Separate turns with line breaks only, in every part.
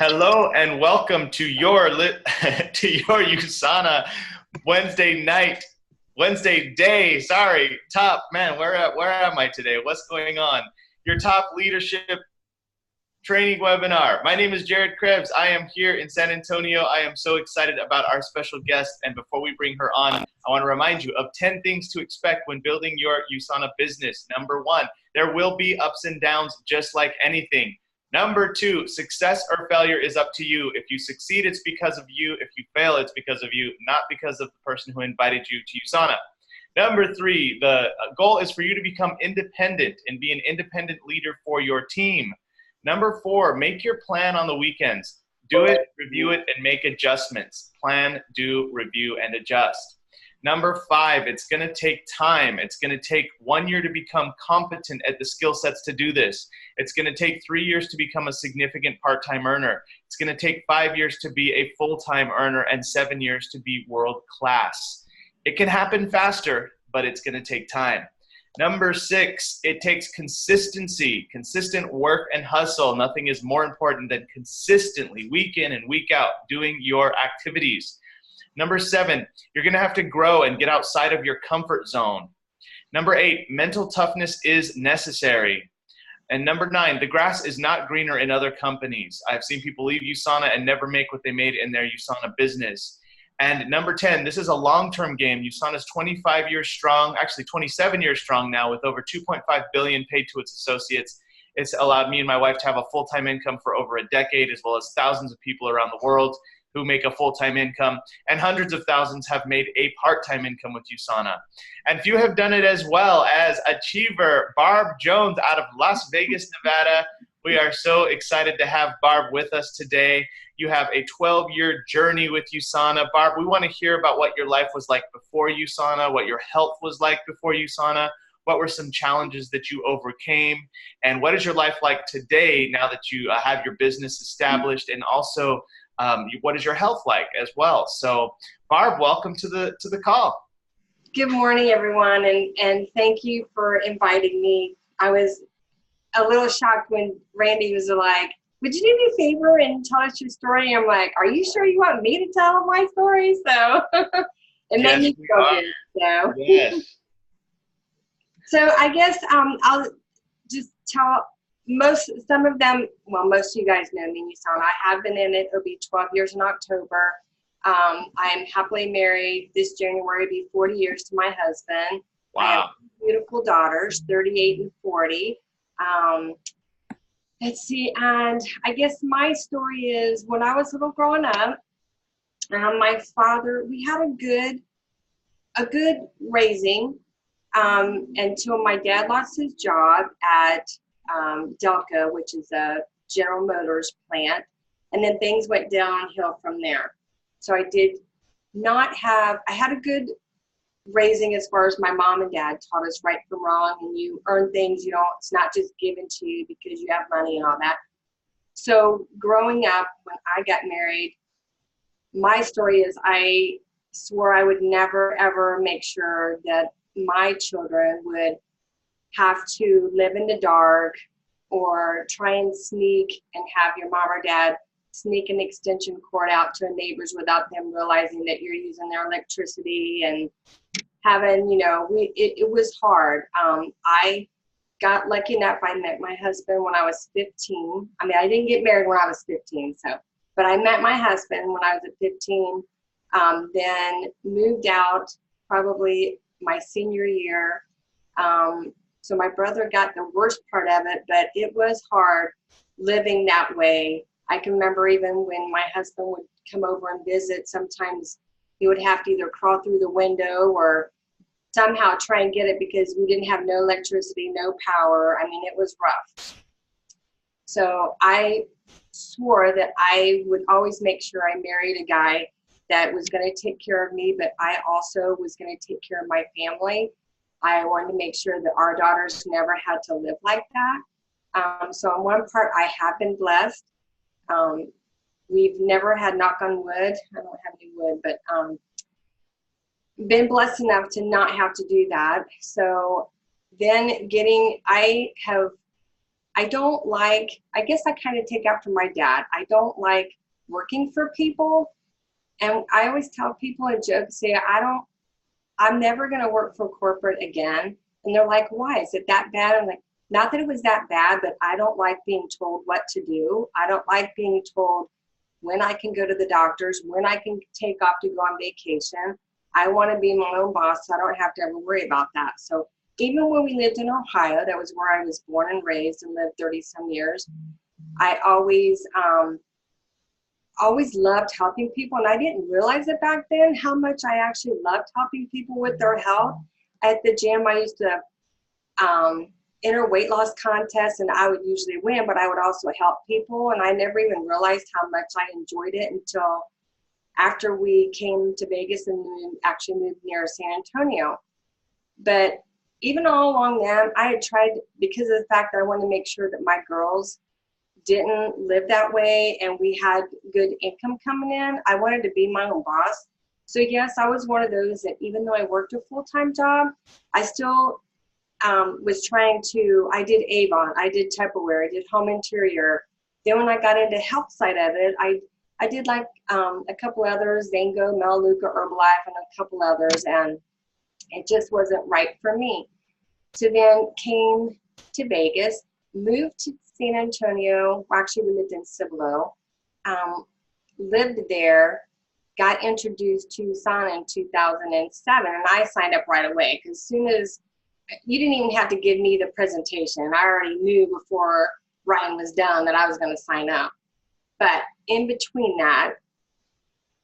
Hello and welcome to your to your USANA Wednesday night, Wednesday day. Sorry, top man. Where am I today? What's going on? Your top leadership training webinar. My name is Jared Krebs. I am here in San Antonio. I am so excited about our special guest. And before we bring her on, I want to remind you of 10 things to expect when building your USANA business. Number one, there will be ups and downs just like anything. Number two, success or failure is up to you. If you succeed, it's because of you. If you fail, it's because of you, not because of the person who invited you to USANA. Number three, the goal is for you to become independent and be an independent leader for your team. Number four, make your plan on the weekends. Do it, review it, and make adjustments. Plan, do, review, and adjust. Number five, it's going to take time. It's going to take 1 year to become competent at the skill sets to do this. It's going to take 3 years to become a significant part-time earner. It's going to take 5 years to be a full-time earner and 7 years to be world-class. It can happen faster, but it's going to take time. Number six, it takes consistency, consistent work and hustle. Nothing is more important than consistently, week in and week out, doing your activities. Number seven, you're going to have to grow and get outside of your comfort zone. Number eight, mental toughness is necessary. And number nine, the grass is not greener in other companies. I've seen people leave USANA and never make what they made in their USANA business. And number 10, this is a long-term game. USANA is 25 years strong, actually 27 years strong now, with over $2.5 billion paid to its associates. It's allowed me and my wife to have a full-time income for over a decade, as well as thousands of people around the world who make a full-time income, and hundreds of thousands have made a part-time income with USANA. And few have done it as well as Achiever Barb Jones out of Las Vegas, Nevada. We are so excited to have Barb with us today. You have a 12-year journey with USANA. Barb, we want to hear about what your life was like before USANA, what your health was like before USANA, what were some challenges that you overcame, and what is your life like today now that you have your business established, and also what is your health like as well? So, Barb, welcome to the call.
Good morning, everyone, and thank you for inviting me. I was a little shocked when Randy was like, would you do me a favor and tell us your story? I'm like, are you sure you want me to tell my story? So it made me feel good. So.
Yes.
So I guess I'll just tell some of them, well, most of you guys know me in USANA. I have been in it. It'll be 12 years in October. I'm happily married. This January will be 40 years to my husband.
Wow.
I have beautiful daughters, 38 and 40. Let's see, and I guess my story is when I was little growing up, my father, we had a good raising until my dad lost his job at Delco, which is a General Motors plant, and then things went downhill from there. So I had a good raising as far as my mom and dad taught us right from wrong, and you earn things, it's not just given to you because you have money and all that. So growing up, when I got married, my story is I swore I would never ever make sure that my children would have to live in the dark or try and sneak and have your mom or dad sneak an extension cord out to a neighbor's without them realizing that you're using their electricity, and having, it was hard. I got lucky enough. I met my husband when I was 15. I mean, I didn't get married when I was 15, but I met my husband when I was at 15, then moved out probably my senior year. So my brother got the worst part of it, but it was hard living that way. I can remember even when my husband would come over and visit, sometimes he would have to either crawl through the window or somehow try and get it because we didn't have no electricity, no power. I mean, it was rough. So I swore that I would always make sure I married a guy that was going to take care of me, but I also was going to take care of my family. I wanted to make sure that our daughters never had to live like that. So on one part, I have been blessed. We've never had, knock on wood, I don't have any wood, but been blessed enough to not have to do that. So then I have I don't like, I guess I kind of take after my dad. I don't like working for people. And I always tell people in jokes, say, I'm never going to work for corporate again. And they're like, why? Is it that bad? I'm like, not that it was that bad, but I don't like being told what to do. I don't like being told when I can go to the doctors, when I can take off to go on vacation. I want to be my own boss, so I don't have to ever worry about that. So even when we lived in Ohio, that was where I was born and raised and lived 30 some years, I always loved helping people. And I didn't realize it back then, how much I actually loved helping people with their health. At the gym, I used to enter weight loss contests, and I would usually win, but I would also help people. And I never even realized how much I enjoyed it until after we came to Vegas and actually moved near San Antonio. But even all along then, I had tried, because of the fact that I wanted to make sure that my girls didn't live that way and we had good income coming in, I wanted to be my own boss. So yes, I was one of those that even though I worked a full-time job, I still was trying to, I did Avon, I did Tupperware, I did home interior. Then when I got into health side of it, I did like a couple others, Zango, Melaleuca, Herbalife, and a couple others, and it just wasn't right for me. So then came to Vegas, moved to San Antonio, actually we lived in Cibolo, lived there, got introduced to USANA in 2007, and I signed up right away, because as soon as, you didn't even have to give me the presentation. I already knew before Ryan was done that I was going to sign up. But in between that,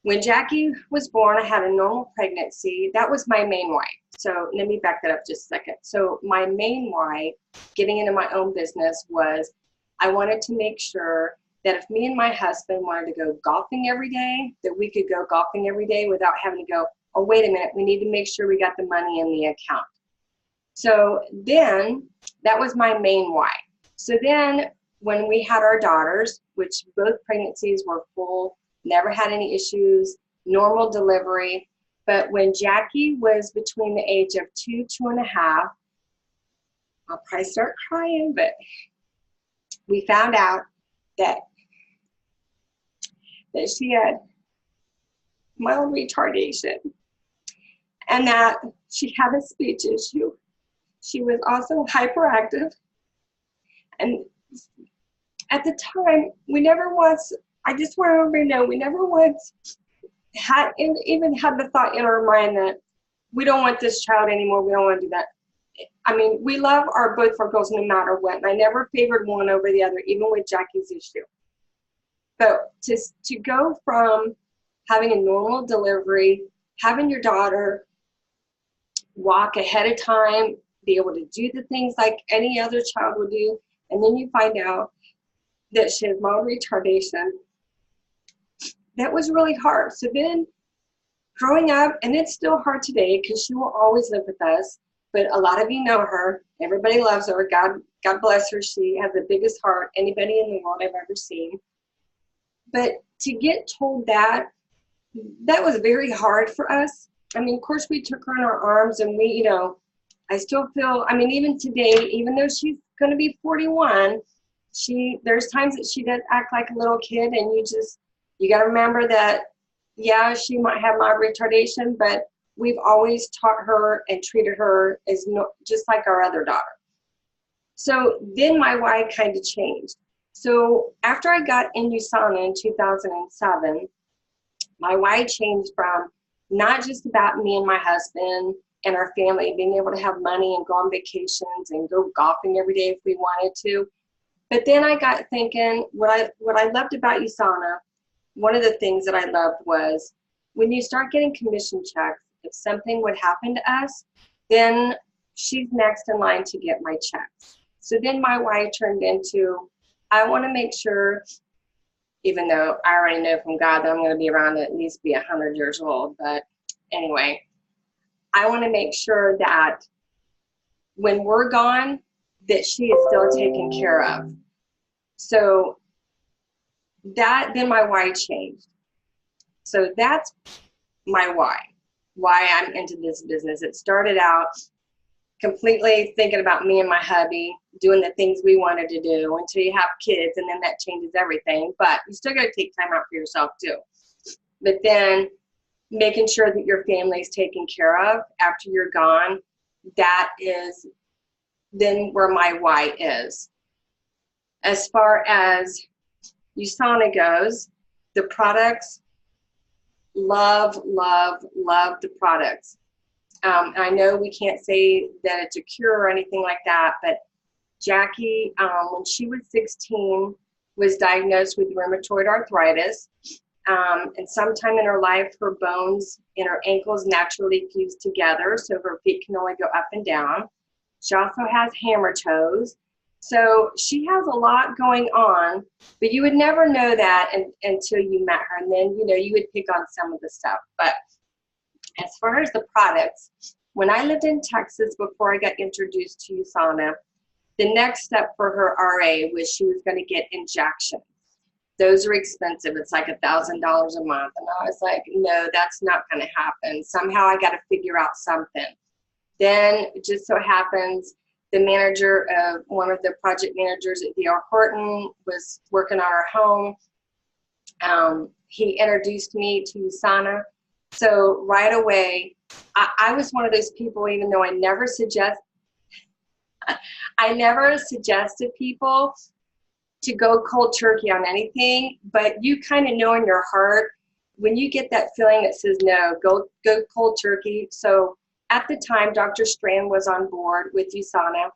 when Jackie was born, I had a normal pregnancy. That was my main why. So let me back that up just a second. So my main why, getting into my own business, was I wanted to make sure that if me and my husband wanted to go golfing every day, that we could go golfing every day without having to go, oh, wait a minute, we need to make sure we got the money in the account. So then that was my main why. So then when we had our daughters, which both pregnancies were full, never had any issues, normal delivery. But when Jackie was between the age of 2, 2.5, I'll probably start crying, but we found out that she had mild retardation and that she had a speech issue. She was also hyperactive. And at the time, we never once, I just want everybody to know, we never once had even had the thought in our mind that we don't want this child anymore, we don't want to do that. I mean, we love both our girls no matter what, and I never favored one over the other, even with Jackie's issue. But to go from having a normal delivery, having your daughter walk ahead of time, be able to do the things like any other child would do, and then you find out that she has mild retardation, that was really hard. So then growing up, and it's still hard today because she will always live with us, but a lot of you know her. Everybody loves her. God bless her. She has the biggest heart anybody in the world I've ever seen. But to get told that was very hard for us. I mean, of course, we took her in our arms, and we, I still feel, I mean, even today, even though she's going to be 41, there's times that she does act like a little kid, and you got to remember that, yeah, she might have mild retardation, but we've always taught her and treated her as just like our other daughter. So then my why kind of changed. So after I got in USANA in 2007, my why changed from not just about me and my husband and our family being able to have money and go on vacations and go golfing every day if we wanted to. But then I got thinking, what I loved about USANA, one of the things that I loved was when you start getting commission checks, if something would happen to us, then she's next in line to get my checks. So then my why turned into, I want to make sure, even though I already know from God that I'm going to be around to at least be 100 years old, but anyway, I want to make sure that when we're gone, that she is still taken care of. So then my why changed. So that's my why I'm into this business. It started out completely thinking about me and my hubby. doing the things we wanted to do until you have kids, and then that changes everything. But you still got to take time out for yourself too. But then making sure that your family is taken care of after you're gone, that is then where my why is. As far as USANA goes, the products, love the products. I know we can't say that it's a cure or anything like that, but Jackie, when she was 16, was diagnosed with rheumatoid arthritis. And sometime in her life, her bones in her ankles naturally fuse together, so her feet can only go up and down. She also has hammer toes. So she has a lot going on, but you would never know that until you met her. And then, you would pick on some of the stuff. But as far as the products, when I lived in Texas before I got introduced to USANA, the next step for her RA was she was going to get injections. Those are expensive. It's like $1,000 a month. And I was like, no, that's not going to happen. Somehow I got to figure out something. Then it just so happens the manager of one of the project managers at D.R. Horton was working on our home. He introduced me to USANA. So right away, I was one of those people, even though I never suggested people to go cold turkey on anything, but you kind of know in your heart when you get that feeling that says no, go cold turkey. So at the time, Dr. Strand was on board with USANA.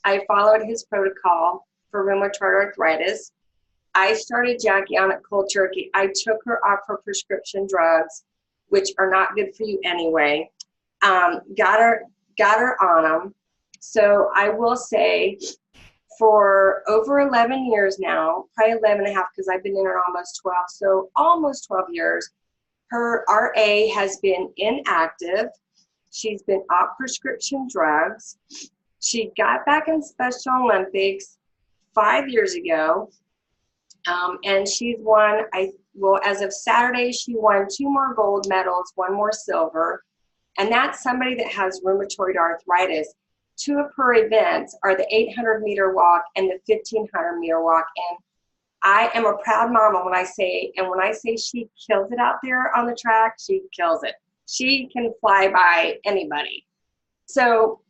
I followed his protocol for rheumatoid arthritis. I started Jackie on it cold turkey. I took her off her prescription drugs, which are not good for you anyway. Got her on them. So I will say for over 11 years now, probably 11 and a half because I've been in her almost 12. So almost 12 years, her RA has been inactive. She's been off prescription drugs. She got back in Special Olympics 5 years ago. And she's won, as of Saturday, she won 2 more gold medals, 1 more silver. And that's somebody that has rheumatoid arthritis. 2 of her events are the 800-meter walk and the 1,500-meter walk. And I am a proud mama when I say she kills it out there on the track, she kills it. She can fly by anybody. So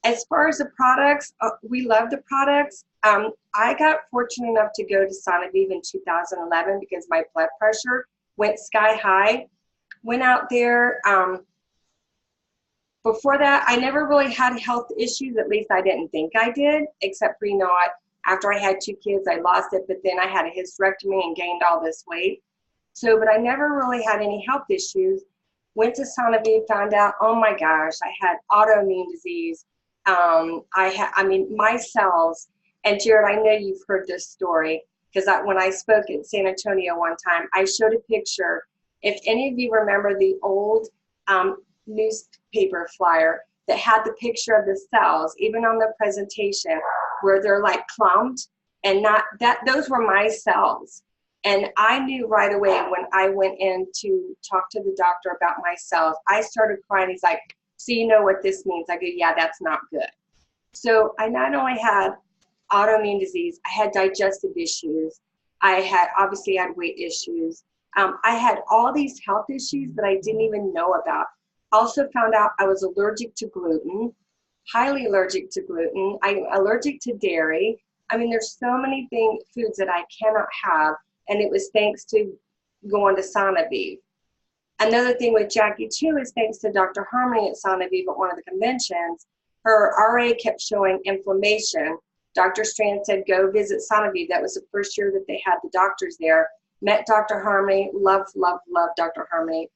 as far as the products, we love the products. I got fortunate enough to go to Sonavive in 2011 because my blood pressure went sky high. Went out there. Before that, I never really had health issues. At least I didn't think I did, except for, after I had 2 kids, I lost it, but then I had a hysterectomy and gained all this weight. So, but I never really had any health issues. Went to Sonavive, found out, oh my gosh, I had autoimmune disease. My cells, and Jared, I know you've heard this story, because when I spoke at San Antonio one time, I showed a picture. If any of you remember the old newspaper flyer that had the picture of the cells, even on the presentation, where they're like clumped, and not that, those were my cells. And I knew right away when I went in to talk to the doctor about my cells, I started crying. He's like, so you know what this means? I go, yeah, that's not good. So I not only had autoimmune disease, I had digestive issues. I obviously had weight issues. I had all these health issues that I didn't even know about. Also found out I was allergic to gluten, highly allergic to gluten. I'm allergic to dairy. I mean, there's so many foods that I cannot have. And it was thanks to going to Sonavive. Another thing with Jackie too is thanks to Dr. Harmony at Sonavive at one of the conventions, her RA kept showing inflammation. Dr. Strand said, go visit Sonavive. That was the first year that they had the doctors there. Met Dr. Harmony, loved Dr. Harmony.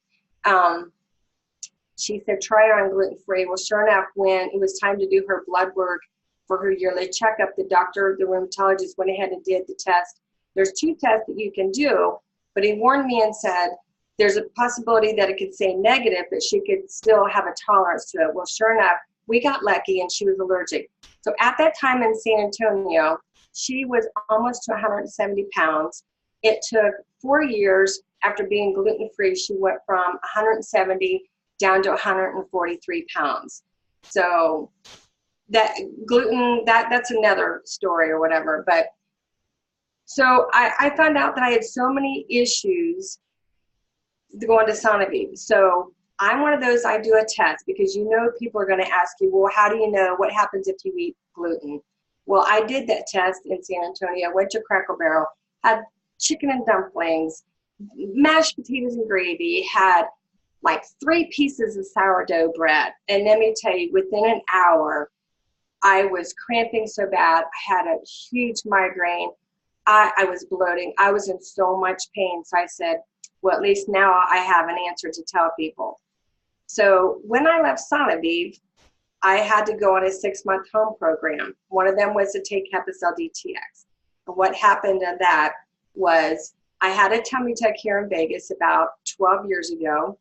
She said, try her on gluten-free. Well, sure enough, when it was time to do her blood work for her yearly checkup, the rheumatologist went ahead and did the test. There's 2 tests that you can do, but he warned me and said, there's a possibility that it could say negative, but she could still have a tolerance to it. Well, sure enough, we got lucky and she was allergic. So at that time in San Antonio, she was almost to 170 pounds. It took 4 years after being gluten-free. She went from 170 down to 143 pounds. So that gluten, that's another story or whatever. But so I found out that I had so many issues going to Sonovive. So I'm one of those, I do a test because people are going to ask you, well, how do you know what happens if you eat gluten? Well, I did that test in San Antonio, went to Cracker Barrel, had chicken and dumplings, mashed potatoes and gravy, had like 3 pieces of sourdough bread. And let me tell you, within an hour, I was cramping so bad. I had a huge migraine. I was bloating. I was in so much pain. So I said, well, at least now I have an answer to tell people. So when I left Sonovive, I had to go on a 6-month home program. One of them was to take Hepicel DTX. And what happened in that was I had a tummy tuck here in Vegas about 12 years ago.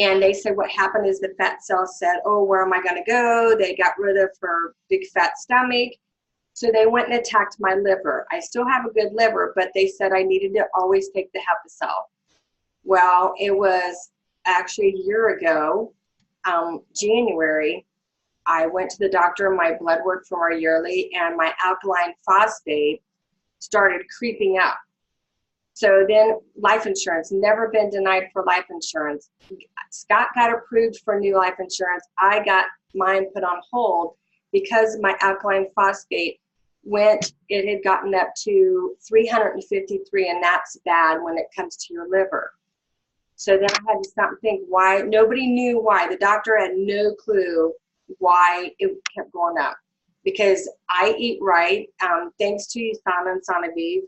And they said what happened is the fat cells said, oh, where am I going to go? They got rid of her big fat stomach. So they went and attacked my liver. I still have a good liver, but they said I needed to always take the Hepicel. Well, it was actually a year ago, January, I went to the doctor, my blood work from our yearly, and my alkaline phosphate started creeping up. So then life insurance, never been denied for life insurance. Scott got approved for new life insurance. I got mine put on hold because my alkaline phosphate it had gotten up to 353, and that's bad when it comes to your liver. So then I had to stop and think why. Nobody knew why. The doctor had no clue why it kept going up. Because I eat right, thanks to USANA and Sonovive.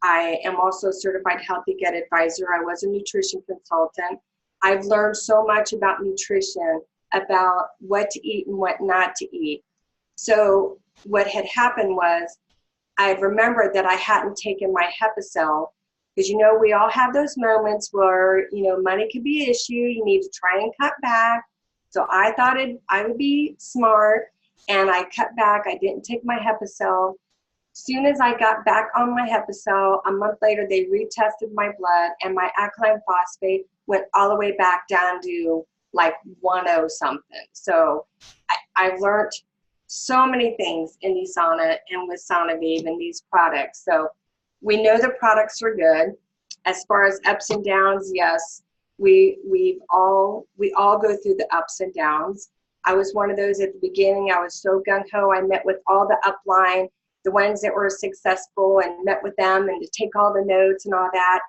I am also a certified healthy gut advisor. I was a nutrition consultant. I've learned so much about nutrition, about what to eat and what not to eat. So what had happened was I remembered that I hadn't taken my Hepicel, because we all have those moments where money could be an issue. You need to try and cut back. So I thought I would be smart, and I cut back. I didn't take my Hepicel. Soon as I got back on my Hepicel, a month later they retested my blood, and my alkaline phosphate went all the way back down to like 10 something. So I've learned so many things in USANA and with Sonovive and these products. So we know the products are good. As far as ups and downs, yes, we all go through the ups and downs. I was one of those at the beginning. I was so gung-ho. I met with all the upline, the ones that were successful, and met with them and to take all the notes and all that.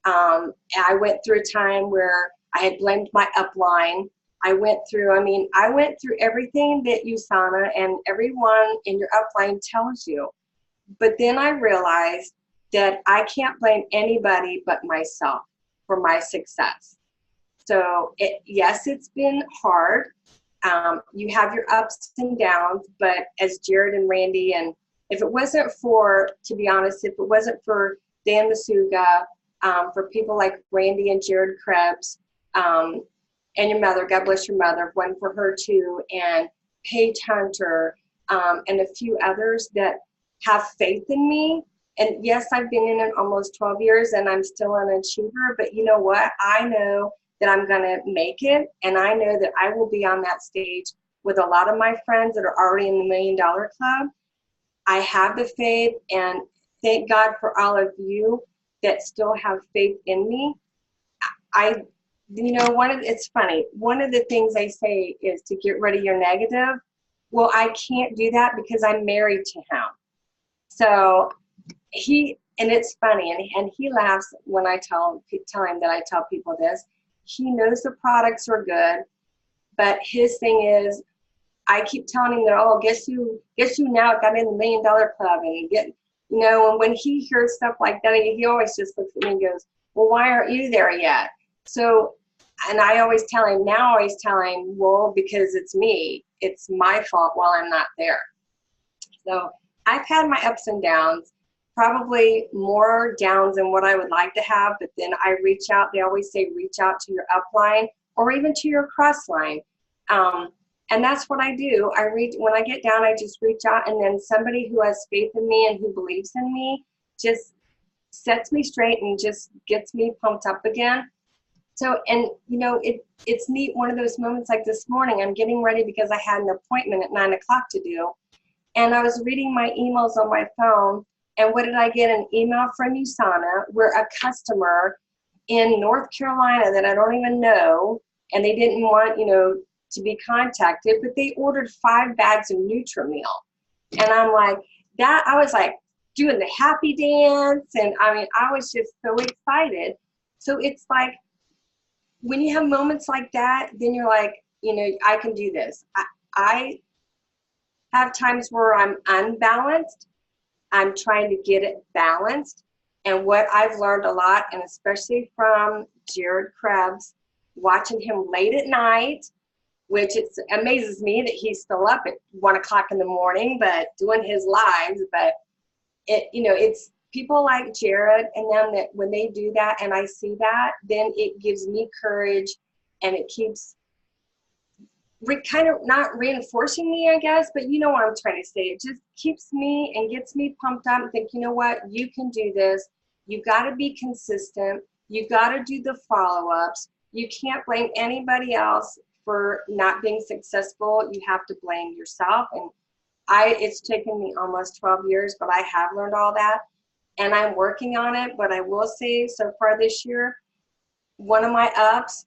I went through a time where I had blamed my upline. I went through everything that USANA and everyone in your upline tells you. But then I realized that I can't blame anybody but myself for my success. So yes, it's been hard. You have your ups and downs, but as Jared and Randy, and if it wasn't for, to be honest, if it wasn't for Dan Masuga, for people like Randy and Jared Krebs, and your mother, God bless your mother, one for her too, and Paige Hunter, and a few others that have faith in me. And yes, I've been in it almost 12 years and I'm still an achiever, but you know what? I know that I'm gonna make it, and I know that I will be on that stage with a lot of my friends that are already in the $1 Million Club. I have the faith, and thank God for all of you that still have faith in me. It's funny. One of the things they say is to get rid of your negative. Well, I can't do that because I'm married to him. So and it's funny, and he laughs when I tell him that I tell people this. He knows the products are good, but his thing is, I keep telling him that, oh, guess who now got in the $1 Million Club, and and when he hears stuff like that, he always just looks at me and goes, well, why aren't you there yet? So, and I always tell him, well, because it's me. It's my fault while I'm not there. So I've had my ups and downs, probably more downs than what I would like to have, but then I reach out. They always say reach out to your upline or even to your cross line. And that's what I do. When I get down, I just reach out, and then somebody who has faith in me and who believes in me just sets me straight and just gets me pumped up again. So, and you know, it's neat. One of those moments like this morning, I'm getting ready because I had an appointment at 9 o'clock to do. And I was reading my emails on my phone. And what did I get? An email from USANA where a customer in North Carolina that I don't even know, and they didn't want, you know, to be contacted, but they ordered 5 bags of Nutri-Meal. And I'm like, that, I was like doing the happy dance. And I mean, I was just so excited. So it's like, when you have moments like that, then you're like, you know, I can do this. I have times where I'm unbalanced. I'm trying to get it balanced. And what I've learned a lot, and especially from Jared Krebs, watching him late at night, which it amazes me that he's still up at 1 o'clock in the morning, but doing his lives. But it, you know, it's people like Jared and them that when they do that and I see that, then it gives me courage, and it keeps kind of not reinforcing me, I guess, but you know what I'm trying to say. It just keeps me and gets me pumped up and think, you know what, you can do this. You got to be consistent. You got to do the follow-ups. You can't blame anybody else for not being successful. You have to blame yourself. And it's taken me almost 12 years, but I have learned all that, and I'm working on it. But I will say, so far this year, one of my ups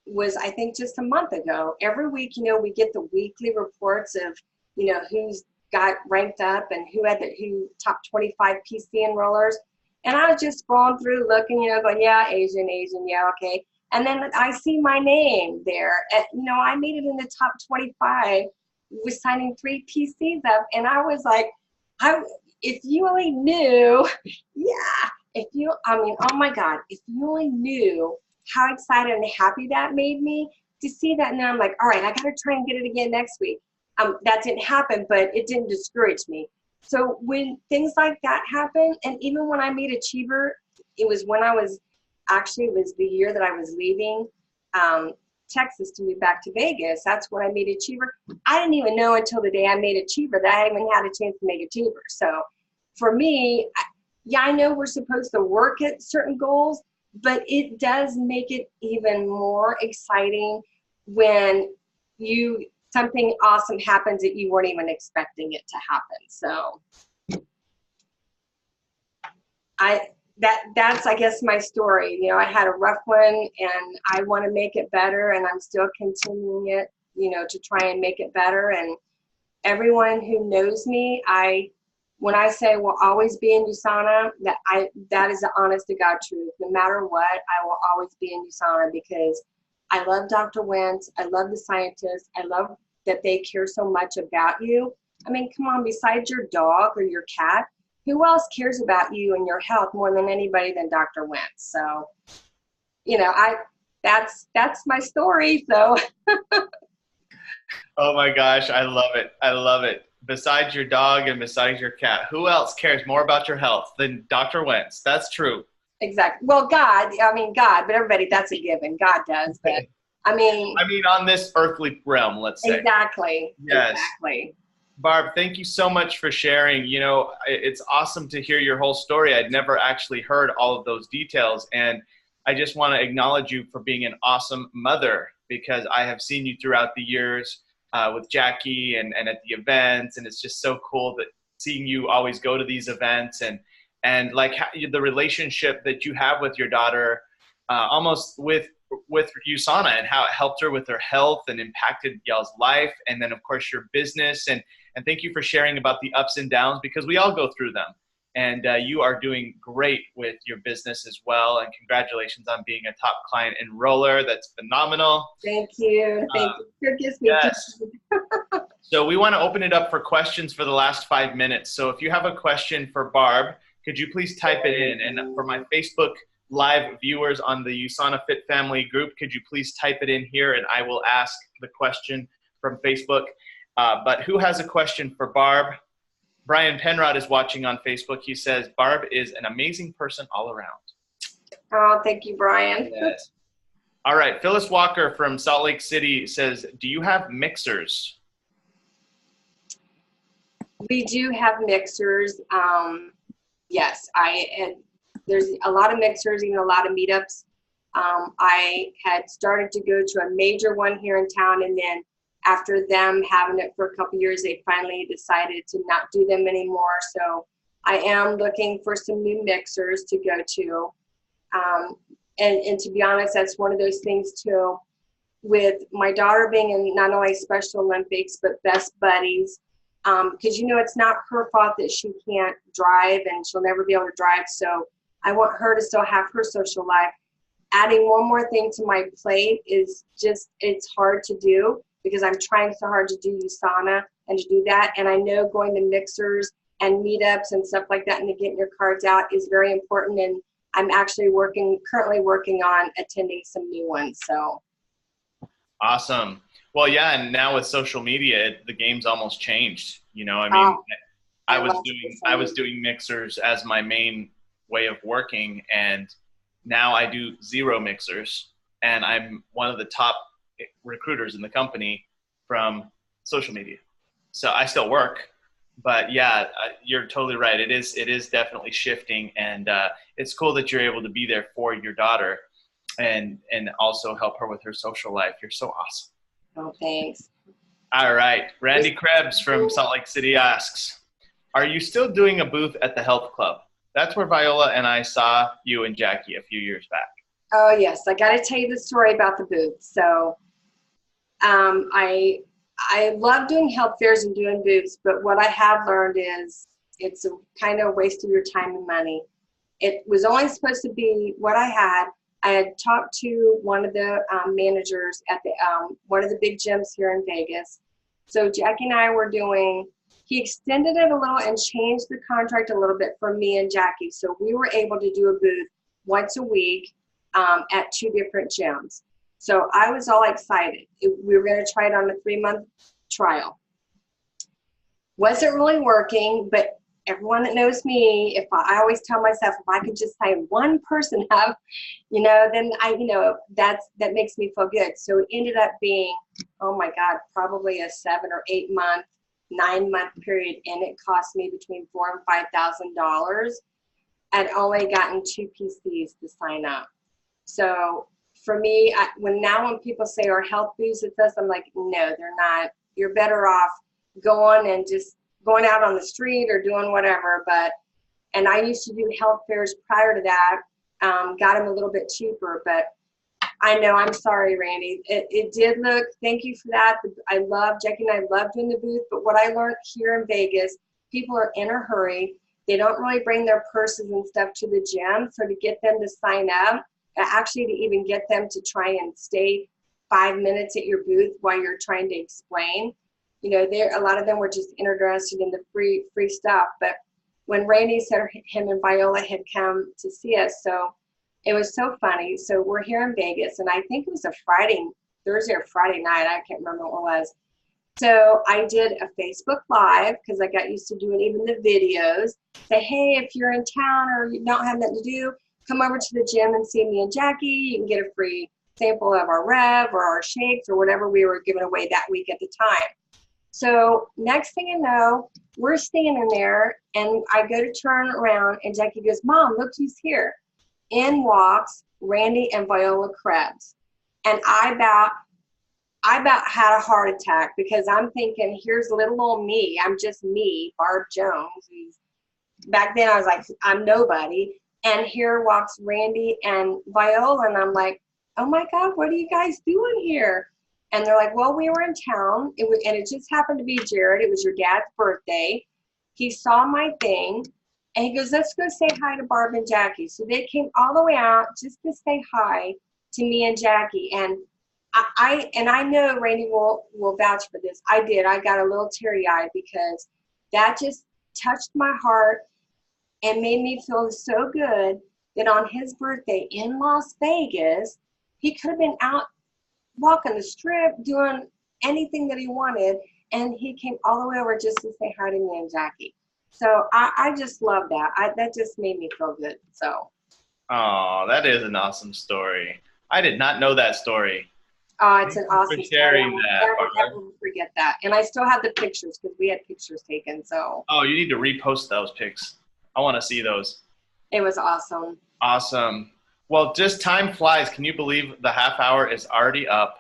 was, I think, just a month ago. Every week, you know, we get the weekly reports of, you know, who's got ranked up and who top 25 PC enrollers. And I was just scrolling through, looking, you know, going, yeah, Asian, yeah, okay. And then I see my name there. You know, I made it in the top 25 with signing 3 PCs up. And I was like, if you only knew, yeah, I mean, oh my God, if you only knew how excited and happy that made me to see that. Now I'm like, all right, I got to try and get it again next week. That didn't happen, but it didn't discourage me. So when things like that happen, and even when I made Achiever, it was when it was the year that I was leaving Texas to move back to Vegas. That's when I made Achiever. I didn't even know until the day I made Achiever that I even had a chance to make Achiever. So for me, yeah, I know we're supposed to work at certain goals, but it does make it even more exciting when something awesome happens that you weren't even expecting it to happen. So that's I guess my story. You know, I had a rough one and I want to make it better, and I'm still continuing it, you know, to try and make it better. And everyone who knows me, when I say we'll always be in USANA, that is the honest to God truth. No matter what, I will always be in USANA because I love Dr. Wentz. I love the scientists. I love that they care so much about you. I mean, come on, besides your dog or your cat, who else cares about you and your health more than anybody than Dr. Wentz? So, you know, that's my story. So.
Oh my gosh, I love it. I love it. Besides your dog and besides your cat, who else cares more about your health than Dr. Wentz? That's true.
Exactly. Well, God, but everybody, that's a given. God does. But I mean,
on this earthly realm, let's say.
Exactly.
Yes.
Exactly.
Barb, thank you so much for sharing. You know, it's awesome to hear your whole story. I'd never actually heard all of those details. And I just want to acknowledge you for being an awesome mother, because I have seen you throughout the years with Jackie and at the events. And it's just so cool that seeing you always go to these events and like the relationship that you have with your daughter, almost with USANA, and how it helped her with her health and impacted y'all's life. And then of course your business, and thank you for sharing about the ups and downs, because we all go through them. And you are doing great with your business as well. And congratulations on being a top client enroller. That's phenomenal.
Thank you. Thank you.
Yes. So we want to open it up for questions for the last 5 minutes. So if you have a question for Barb, could you please type it in? And for my Facebook Live viewers on the USANA Fit Family group, could you please type it in here and I will ask the question from Facebook. But who has a question for Barb? Brian Penrod is watching on Facebook. He says, Barb is an amazing person all around.
Oh, thank you, Brian.
Yes. All right. Phyllis Walker from Salt Lake City says, do you have mixers?
We do have mixers. Yes, there's a lot of mixers, even a lot of meetups. I had started to go to a major one here in town, and then after them having it for a couple years, they finally decided to not do them anymore. So I am looking for some new mixers to go to. And to be honest, that's one of those things too, with my daughter being in not only Special Olympics, but Best Buddies, because it's not her fault that she can't drive and she'll never be able to drive. So I want her to still have her social life. Adding one more thing to my plate is just, it's hard to do because I'm trying so hard to do USANA and to do that. And I know going to mixers and meetups and stuff like that and to getting your cards out is very important. And I'm actually currently working on attending some new ones. So.
Awesome. Well, yeah. And now with social media, the game's almost changed. I was doing mixers as my main way of working, and now I do 0 mixers, and I'm one of the top recruiters in the company from social media. So I still work, but yeah, you're totally right. It is definitely shifting, and it's cool that you're able to be there for your daughter and also help her with her social life. You're so awesome.
Oh, thanks.
All right. Randy Krebs from Salt Lake City asks, are you still doing a booth at the health club? That's where Viola and I saw you and Jackie a few years back.
Oh, yes. I got to tell you the story about the booth. So I love doing health fairs and doing booths, but what I have learned is it's a kind of waste of your time and money. It was only supposed to be what I had. I had talked to one of the managers at the one of the big gyms here in Vegas. So Jackie and I were he extended it a little and changed the contract a little bit for me and Jackie. So we were able to do a booth once a week at 2 different gyms. So I was all excited. We were going to try it on a 3-month trial. Wasn't really working, but everyone that knows me, I always tell myself, if I could just sign one person up, then that makes me feel good. So it ended up being, oh my God, probably a 7 or 8 month, 9-month period, and it cost me between $4,000 and $5,000. I'd only gotten 2 PCs to sign up. So for me, when people say, are health booths at this, I'm like, no, they're not. You're better off going out on the street or doing whatever. And I used to do health fairs prior to that, got them a little bit cheaper, but I know, I'm sorry, Randy. It did look, thank you for that. Jackie and I love doing the booth, but what I learned here in Vegas, people are in a hurry. They don't really bring their purses and stuff to the gym. So to get them to sign up, actually to even get them to try and stay 5 minutes at your booth while you're trying to explain, a lot of them were just interested in the free stuff. But when Randy said him and Viola had come to see us, so it was so funny. So we're here in Vegas, and I think it was a Thursday or Friday night. I can't remember what it was. So I did a Facebook Live because I got used to doing even the videos. Say, hey, if you're in town or you don't have nothing to do, come over to the gym and see me and Jackie. You can get a free sample of our Rev or our shakes or whatever we were giving away that week at the time. So next thing you know, we're standing there, and I go to turn around, and Jackie goes, Mom, look who's here. In walks Randy and Viola Krebs. And I about had a heart attack because I'm thinking, here's little old me. I'm just me, Barb Jones. Back then I was like, I'm nobody. And here walks Randy and Viola, and I'm like, oh my God, what are you guys doing here? And they're like, well, we were in town, and it just happened to be Jared. It was your dad's birthday. He saw my thing, and he goes, let's go say hi to Barb and Jackie. So they came all the way out just to say hi to me and Jackie. And I know Randy will vouch for this. I did. I got a little teary-eyed because that just touched my heart and made me feel so good that on his birthday in Las Vegas, he could have been out walking the strip, doing anything that he wanted, and he came all the way over just to say hi to me and Jackie. So I just love that. That just made me feel good. So.
Oh, that is an awesome story. I did not know that story.
Oh, it's an awesome
story. Sharing that.
Never forget that. And I still have the pictures because we had pictures taken. So.
Oh, you need to repost those pics. I want to see those.
It was awesome.
Awesome. Well, just time flies. Can you believe the half hour is already up?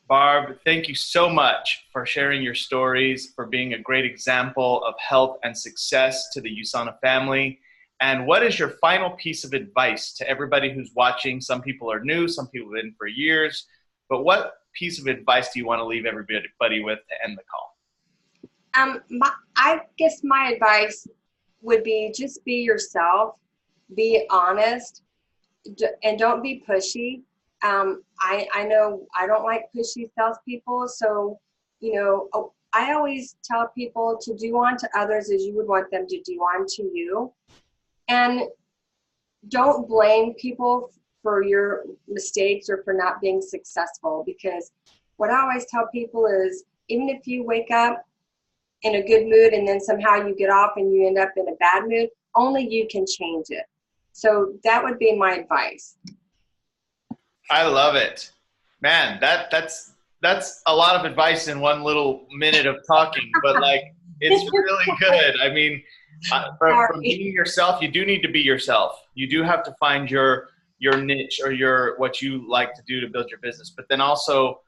Barb, thank you so much for sharing your stories, for being a great example of health and success to the USANA family. And what is your final piece of advice to everybody who's watching? Some people are new, some people have been for years, but what piece of advice do you want to leave everybody with to end the call?
I guess my advice would be just be yourself, be honest, and don't be pushy. I know I don't like pushy salespeople, so I always tell people to do unto others as you would want them to do unto you, and don't blame people for your mistakes or for not being successful, because what I always tell people is, even if you wake up in a good mood and then somehow you get off and you end up in a bad mood, only you can change it. So that would be my advice.
I love it. Man, that's a lot of advice in one little minute of talking, but like, it's really good. I mean, from being yourself, you do need to be yourself. You do have to find your niche or what you like to do to build your business, but then also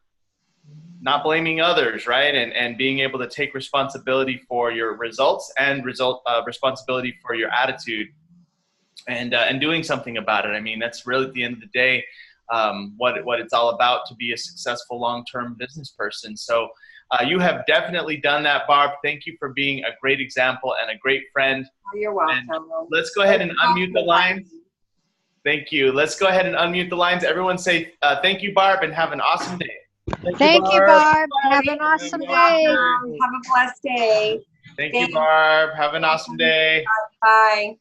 not blaming others, right? And being able to take responsibility for your results and responsibility for your attitude, and doing something about it. I mean, that's really at the end of the day what it's all about, to be a successful long-term business person. So you have definitely done that, Barb. Thank you for being a great example and a great friend.
Oh, you're welcome.
And let's go ahead and unmute the lines. Thank you. Let's go ahead and unmute the lines. Everyone say thank you, Barb, and have an awesome day.
Thank you, Barb. Have an awesome day.
Have a blessed day.
Thank you, Barb. Have an awesome day.
Bye.